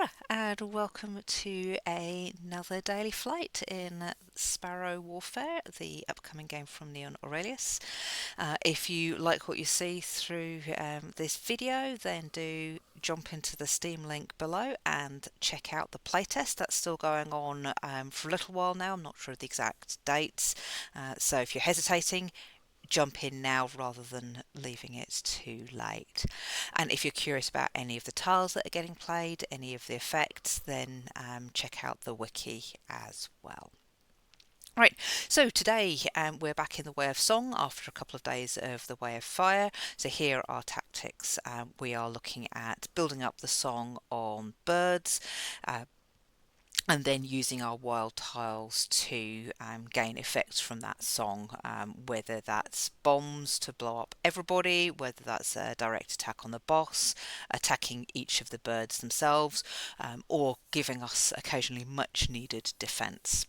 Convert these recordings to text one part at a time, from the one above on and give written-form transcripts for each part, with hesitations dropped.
Kia and welcome to another daily flight in Sparrow Warfare, the upcoming game from Neon Aurelius. If you like what you see through this video, then do jump into the Steam link below and check out the playtest. That's still going on for a little while now. I'm not sure of the exact dates, so if you're hesitating, jump in now rather than leaving it too late. And if you're curious about any of the tiles that are getting played, any of the effects, then check out the wiki as well. Right, so today we're back in the Way of Song after a couple of days of the Way of Fire. So here are tactics. We are looking at building up the song on birds, and then using our wild tiles to gain effects from that song, whether that's bombs to blow up everybody, whether that's a direct attack on the boss, attacking each of the birds themselves, or giving us occasionally much needed defense.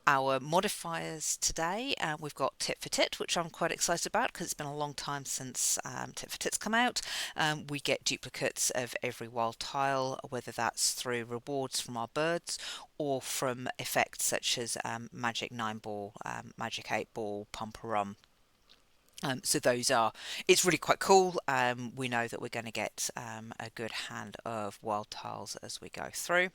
Our modifiers today, we've got Tit for Tit, which I'm quite excited about because it's been a long time since Tit for Tit's come out. We get duplicates of every wild tile, whether that's through rewards from our birds or from effects such as Magic 9 Ball, Magic 8 Ball, Pump-a-Rum. So those are, it's really quite cool. We know that we're going to get a good hand of wild tiles as we go through.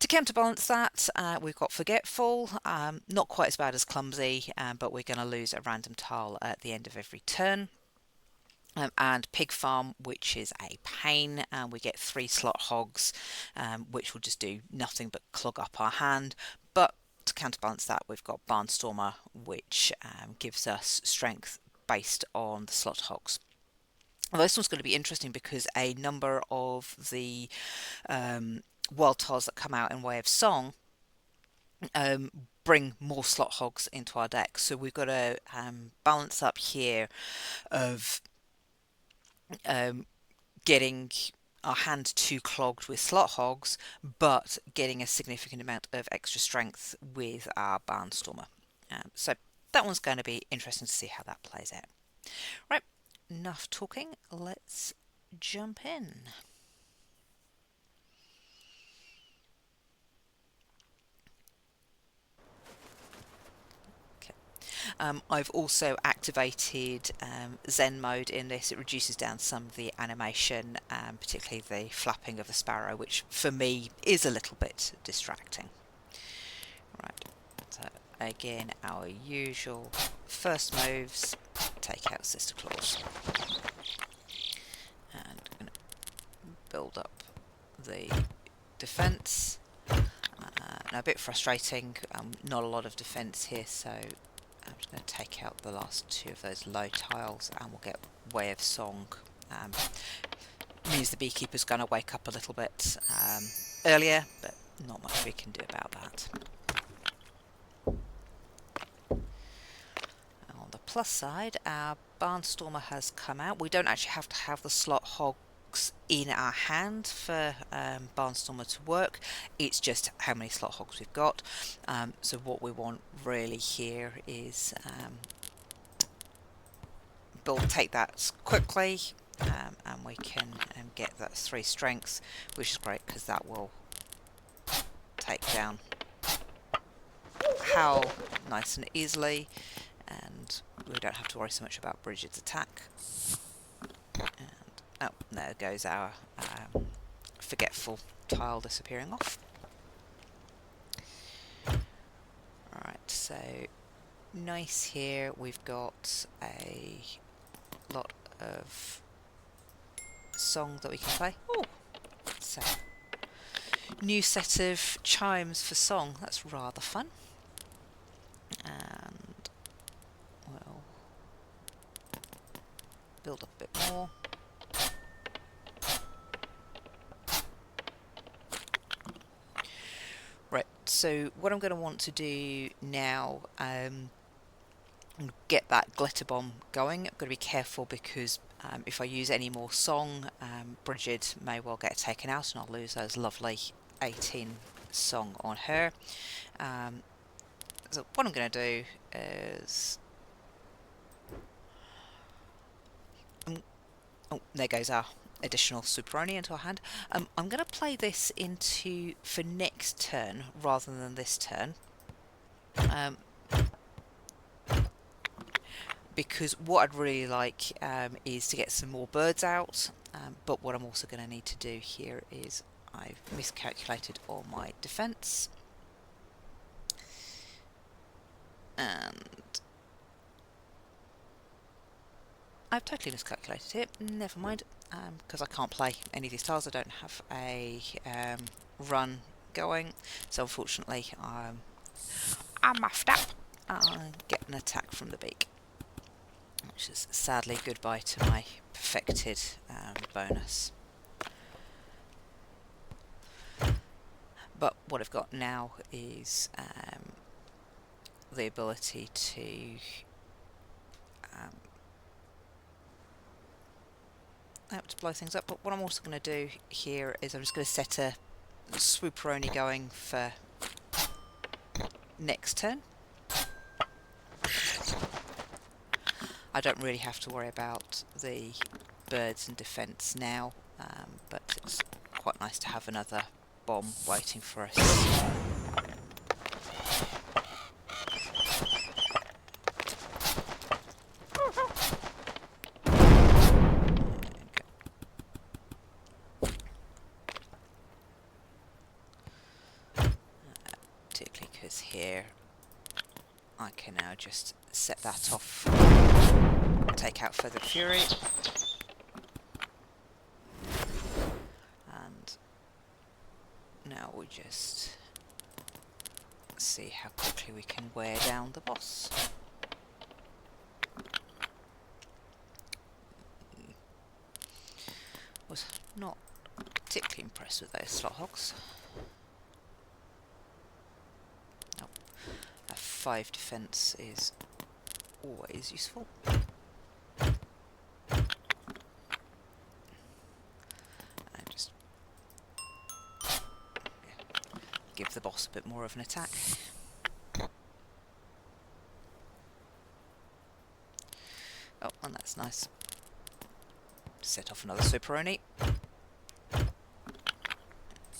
To counterbalance that, we've got Forgetful, not quite as bad as Clumsy, but we're going to lose a random tile at the end of every turn. And Pig Farm, which is a pain, and we get 3 slot hogs, which will just do nothing but clog up our hand. But to counterbalance that, we've got Barnstormer, which gives us strength based on the slot hogs. Well, this one's going to be interesting because a number of the wild tiles that come out in Way of Song bring more slot hogs into our deck. So we've got to balance up here of getting our hand too clogged with slot hogs, but getting a significant amount of extra strength with our Barnstormer. So that one's going to be interesting to see how that plays out. Right, enough talking, let's jump in. I've also activated Zen mode in this. It reduces down some of the animation, particularly the flapping of the sparrow, which for me is a little bit distracting. Right, so again, our usual first moves, take out Sister Claws. And I'm going to build up the defense. Now a bit frustrating, not a lot of defense here, so I'm just going to take out the last 2 of those low tiles and we'll get Way of Song. Means the beekeeper's going to wake up a little bit earlier, but not much we can do about that. On the plus side, our Barnstormer has come out. We don't actually have to have the slot hogs in our hand for Barnstormer to work. It's just how many slot hogs we've got. So what we want really here is take that quickly, and we can get that 3 strength, which is great because that will take down Howl nice and easily, and we don't have to worry so much about Bridget's attack. And, oh, there goes our Forgetful tile disappearing off. Alright, so nice here. We've got a lot of song that we can play. Oh, so new set of chimes for song. That's rather fun. And we'll build up a bit more. Right, so what I'm going to want to do now, get that glitter bomb going. I'm going to be careful because if I use any more song, Bridget may well get taken out and I'll lose those lovely 18 song on her. So what I'm going to do is... oh, there goes our additional Superoni into our hand. I'm going to play this into for next turn rather than this turn. Because what I'd really like is to get some more birds out, but what I'm also going to need to do here is I've miscalculated all my defence, and I've totally miscalculated it. Never mind, because I can't play any of these tiles. I don't have a run going, so unfortunately I'm muffed up. I'll get an attack from the beak, which is sadly goodbye to my perfected bonus. But what I've got now is the ability to blow things up. But what I'm also going to do here is I'm just going to set a Swooperoni going for next turn. I don't really have to worry about the birds and defence now, but it's quite nice to have another bomb waiting for us. Particularly because here I can now just set that off, take out Feathered Fury, and now we just see how quickly we can wear down the boss. Was not particularly impressed with those slot hogs. Nope. A 5 defence is always useful. And just give the boss a bit more of an attack. Oh, and that's nice. Set off another Superoni.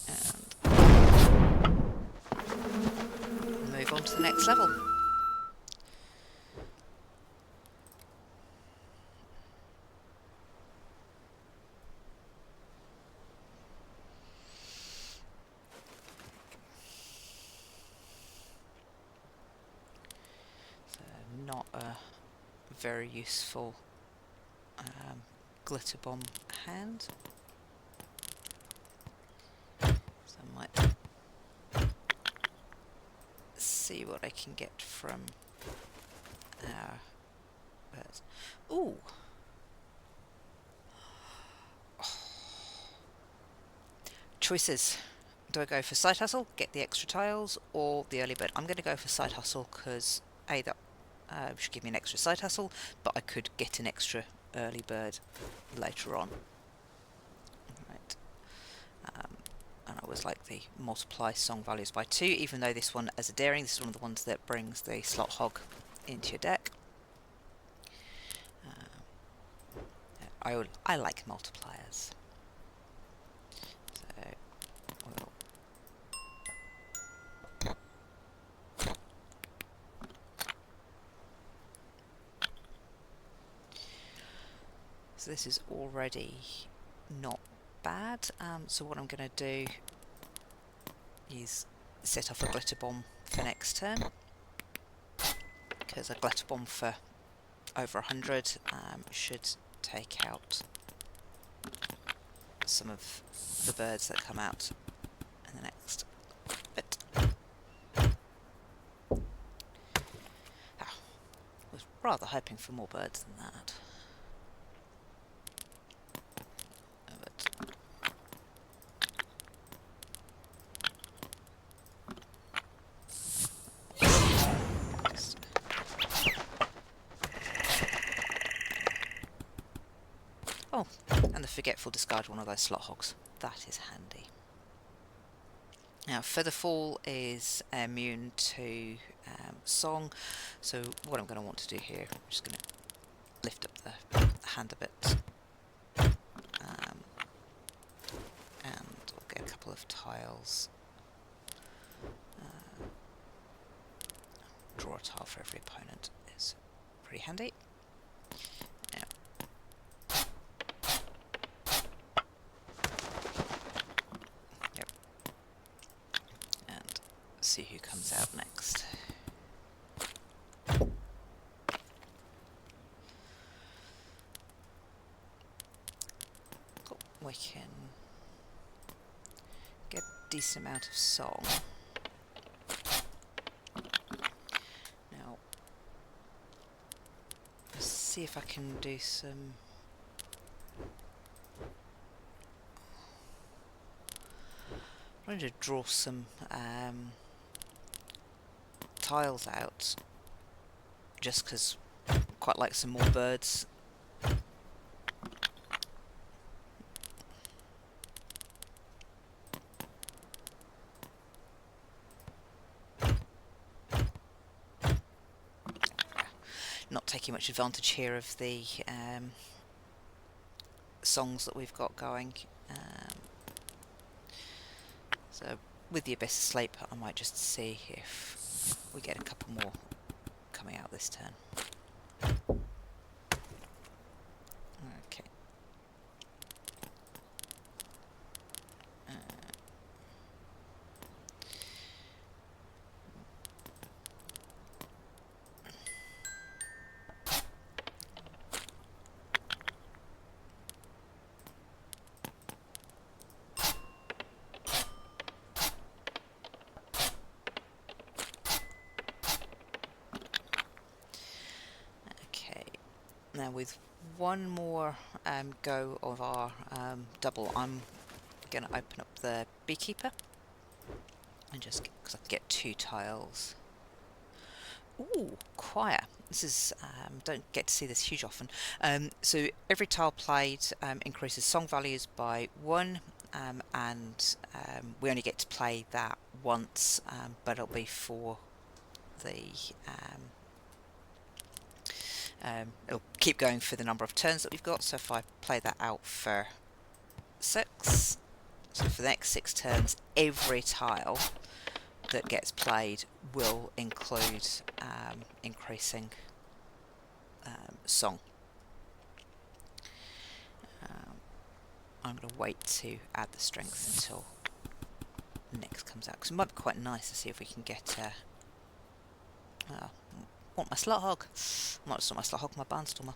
And move on to the next level. So not a very useful glitter bomb hand. So I might see what I can get from our birds. Ooh! Choices. Do I go for Side Hustle, get the extra tiles, or the early bird? I'm going to go for Side Hustle because A, that should give me an extra Side Hustle, but I could get an extra early bird later on. Right. And I always like the multiply song values by 2, even though this one, as a daring, this is one of the ones that brings the slot hog into your deck. I like multipliers. So we'll so this is already not bad. So what I'm going to do is set off a glitter bomb for next turn, because a glitter bomb for over 100 should take out some of the birds that come out in the next bit. Was rather hoping for more birds than that. Oh, and the Forgetful discard one of those slot hogs. That is handy. Now, Featherfall is immune to song, so what I'm going to want to do here, I'm just going to lift up the hand a bit. of tiles. Draw a tile for every opponent is pretty handy. Now, yep. And see who comes out next. Cool. We can get a decent amount of song. See if I can do some I'm going to draw some tiles out just because I quite like some more birds. Not taking much advantage here of the songs that we've got going. So with the Abyss Sleep, I might just see if we get a couple more coming out this turn. Okay. Now with one more go of our double, I'm going to open up the Beekeeper and just because I can get 2 tiles. Ooh, Choir. This is don't get to see this huge often. So every tile played increases song values by 1, and we only get to play that once, but it'll be for the it'll keep going for the number of turns that we've got. So if I play that out for 6, so for the next 6 turns, every tile that gets played will include increasing song. I'm going to wait to add the strength until next comes out, because it might be quite nice to see if we can get want my slot hog. Not just not my slot hog, my barnstormer.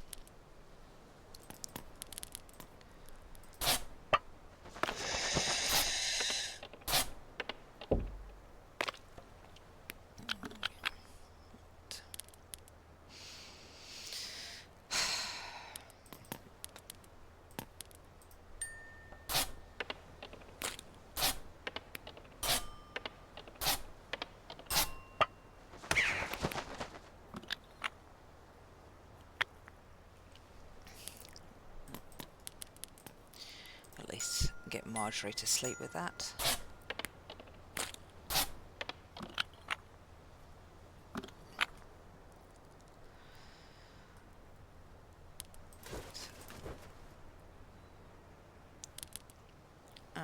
At least get Marjorie to sleep with that.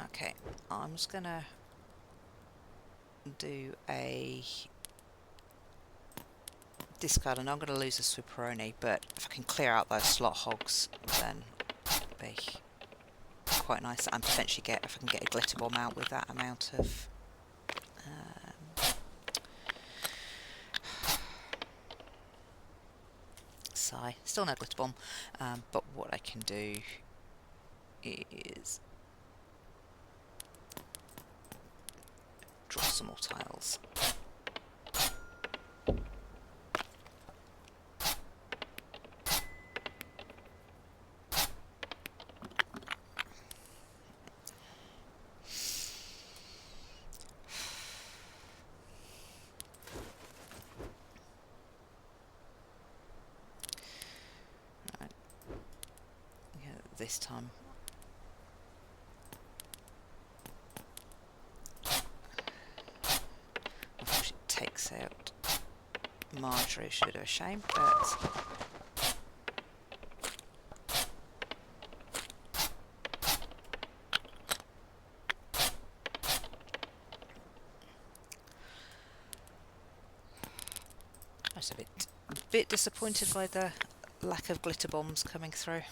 Okay, I'm just gonna do a discard, and I'm going to lose a Superoni, but if I can clear out those slot hogs, then it'll be quite nice, and potentially get, if I can get a glitter bomb out with that amount of sigh. Still no glitter bomb, but what I can do is draw some more tiles. This time unfortunately it takes out Marjorie, which is a bit of a shame, but I was a bit disappointed by the lack of glitter bombs coming through.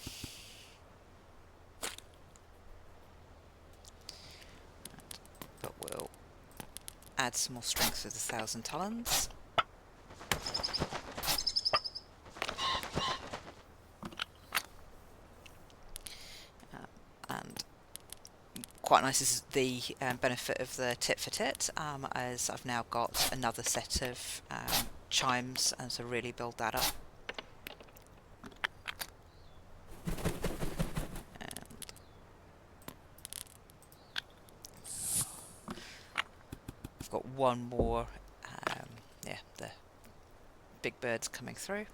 But we'll add some more strength with 1,000 talons. And quite nice is the benefit of the tit for tit, as I've now got another set of chimes, and to really build that up. And I've got one more, yeah, the big birds coming through.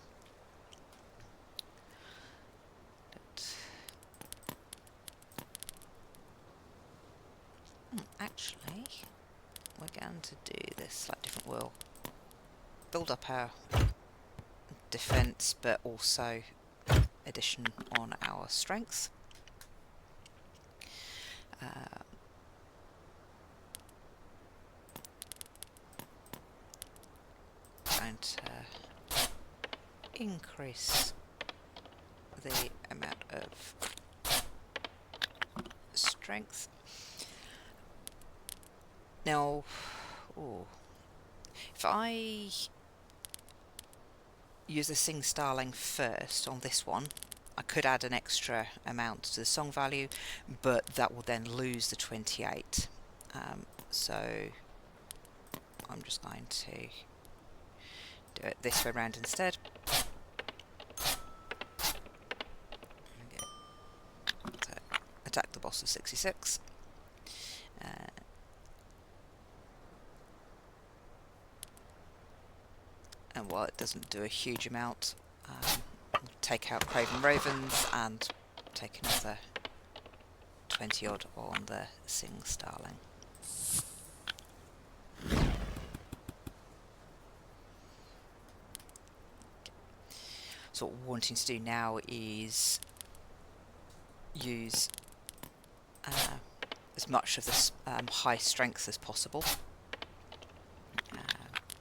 Actually, we're going to do this slightly different. We'll build up our defense, but also addition on our strength. Going to increase the amount of strength. Now, if I use the Sing Starling first on this one, I could add an extra amount to the song value, but that will then lose the 28. So I'm just going to do it this way around instead. So attack the boss of 66. And while it doesn't do a huge amount, take out Craven Ravens and take another 20 odd on the Sing Starling. So what we're wanting to do now is use as much of this high strength as possible,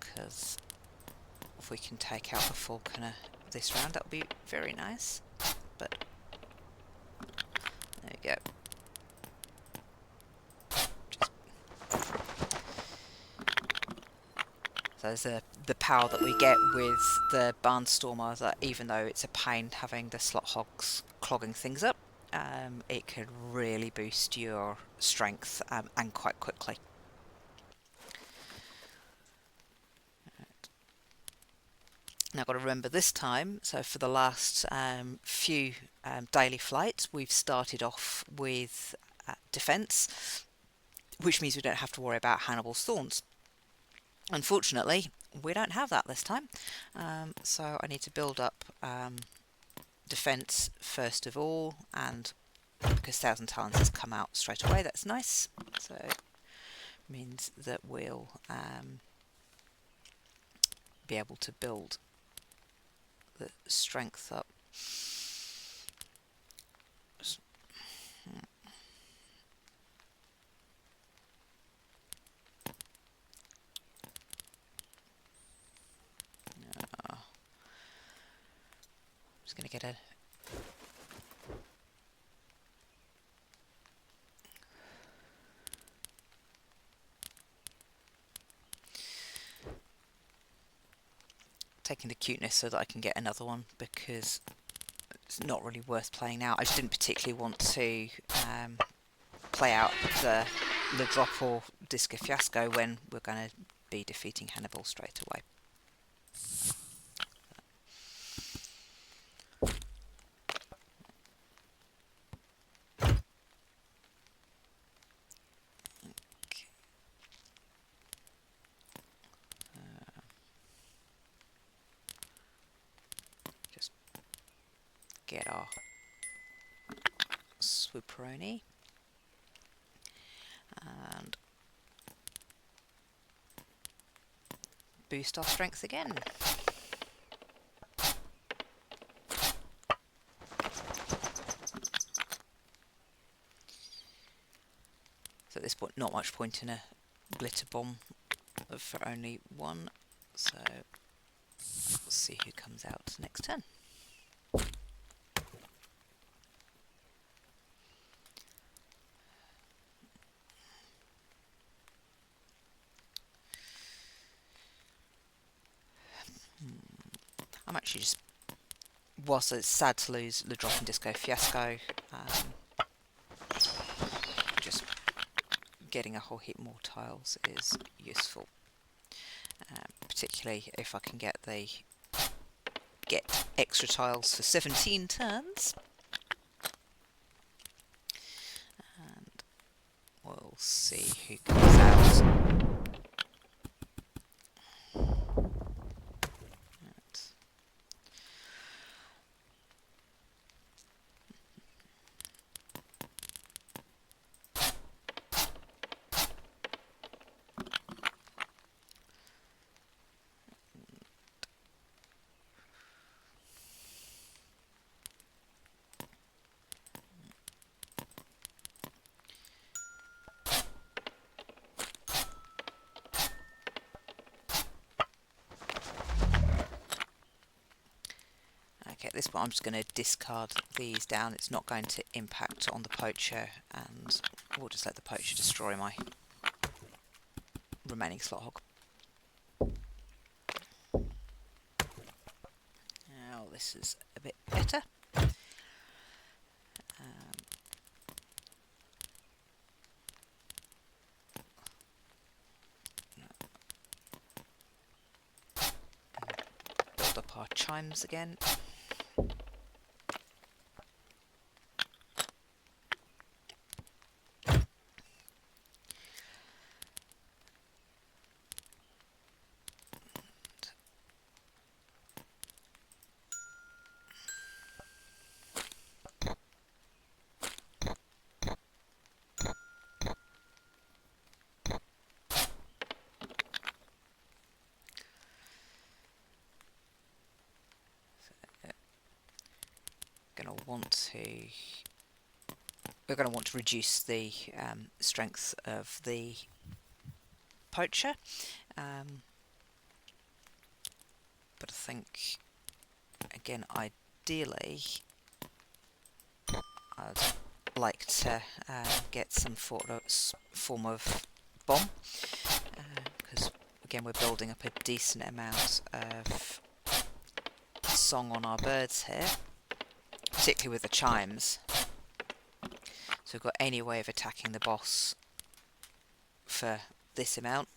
because if we can take out the Falconer this round, that would be very nice. But there we go. So there's the power that we get with the Barnstormer, that even though it's a pain having the slot hogs clogging things up, it can really boost your strength, and quite quickly. Now I've got to remember this time, so for the last few daily flights, we've started off with defense, which means we don't have to worry about Hannibal's Thorns. Unfortunately, we don't have that this time, so I need to build up defense first of all, and because 1,000 talents has come out straight away, that's nice. So it means that we'll be able to build the strength up. Just going to get a taking the cuteness so that I can get another one, because it's not really worth playing now. I just didn't particularly want to play out the drop or Disco Fiasco when we're going to be defeating Hannibal straight away. Just get our Swooperoni and boost our strength again. So at this point, not much point in a glitter bomb for only one, so We'll see who comes out next turn. I'm actually just, whilst it's sad to lose the Dropping Disco Fiasco, just getting a whole heap more tiles is useful, particularly if I can get extra tiles for 17 turns. And we'll see who comes out. Okay, at this point I'm just going to discard these down. It's not going to impact on the poacher, and we'll just let the poacher destroy my remaining slot hog. Now this is a bit better. Build up our chimes again. We're going to want to reduce the strength of the poacher, but I think, again, ideally I'd like to get some form of bomb, because again we're building up a decent amount of song on our birds here, particularly with the chimes. So we've got any way of attacking the boss for this amount,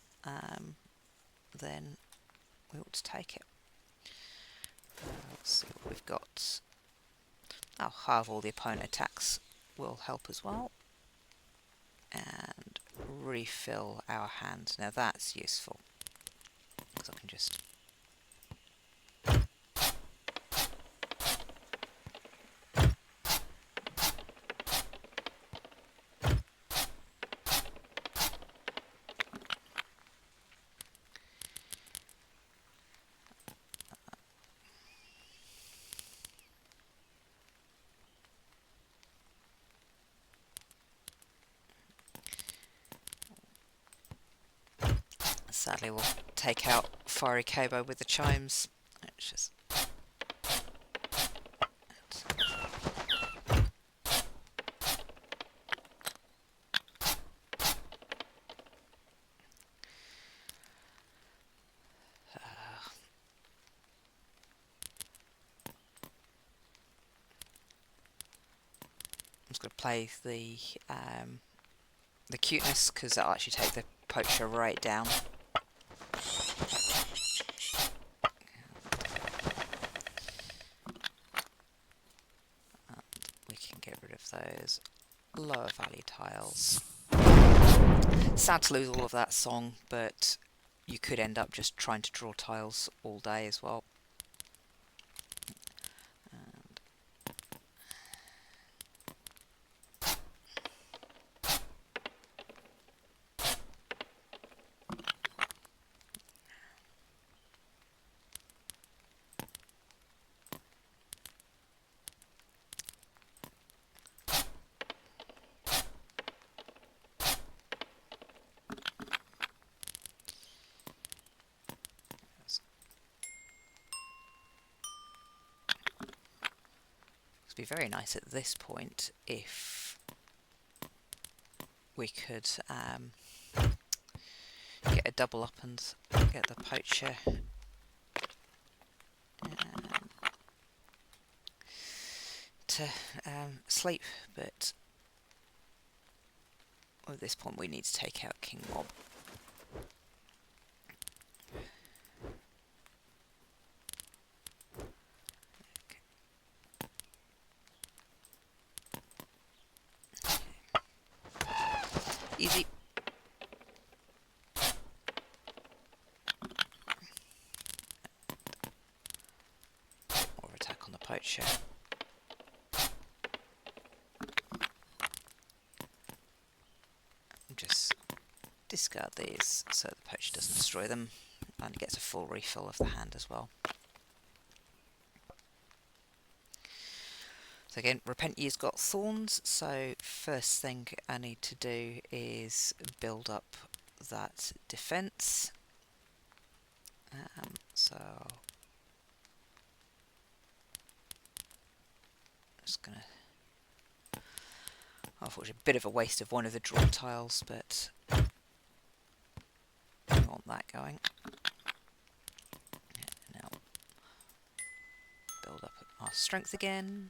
then we ought to take it. Let's see what we've got. Oh, halve all the opponent attacks will help as well. And refill our hand. Now that's useful, because I can just sadly we'll take out Fiery Cabo with the chimes. It's just I'm just going to play the cuteness, because that'll actually take the poacher right down. We can get rid of those lower value tiles. Sad to lose all of that song, but you could end up just trying to draw tiles all day as well. It'd be very nice at this point if we could get a double up and get the poacher to sleep, but at this point we need to take out King Mob. Easy. More attack on the poacher. Just discard these so the poacher doesn't destroy them, and it gets a full refill of the hand as well. So again, Repent Ye's got thorns, so first thing I need to do is build up that defense. So just gonna, unfortunately, a bit of a waste of one of the draw tiles, but we want that going. Now build up our strength again.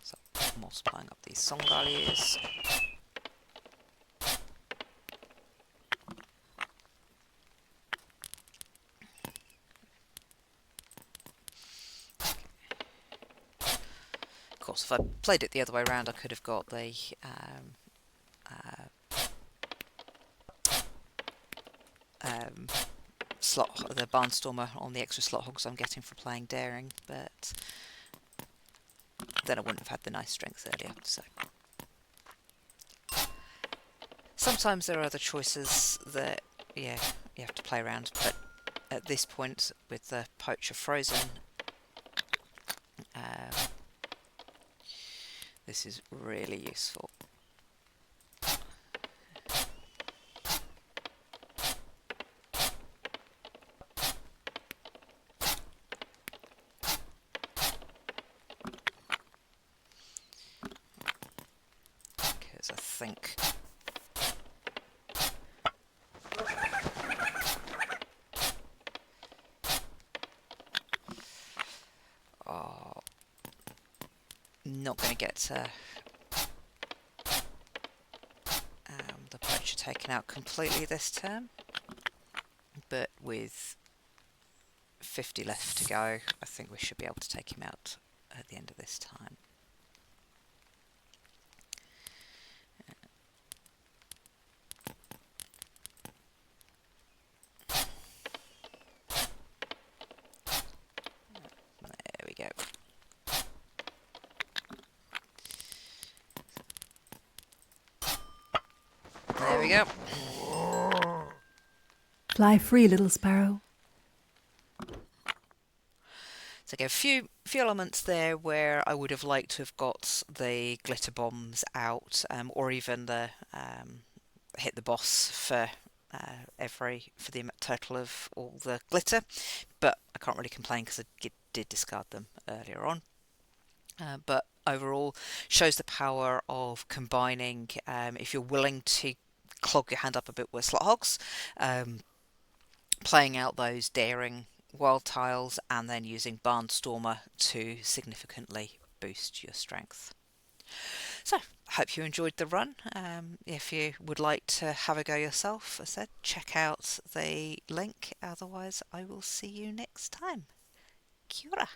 So multiplying up these song values. Of course, if I played it the other way around, I could have got the the Barnstormer on the extra slot hogs I'm getting for playing Daring, but then I wouldn't have had the nice strength earlier. So sometimes there are other choices that you have to play around, but at this point with the poacher frozen, this is really useful. Because I think not going to get the poacher taken out completely this turn, but with 50 left to go, I think we should be able to take him out at the end of this time. There we go. There we go. Fly free, little sparrow. So again, a few elements there where I would have liked to have got the glitter bombs out, or even the hit the boss for the total of all the glitter, but I can't really complain because I did discard them earlier on. But overall, shows the power of combining. If you're willing to clog your hand up a bit with slot hogs, playing out those daring wild tiles, and then using Barnstormer to significantly boost your strength. So, I hope you enjoyed the run. If you would like to have a go yourself, as I said, check out the link. Otherwise, I will see you next time. Kia ora.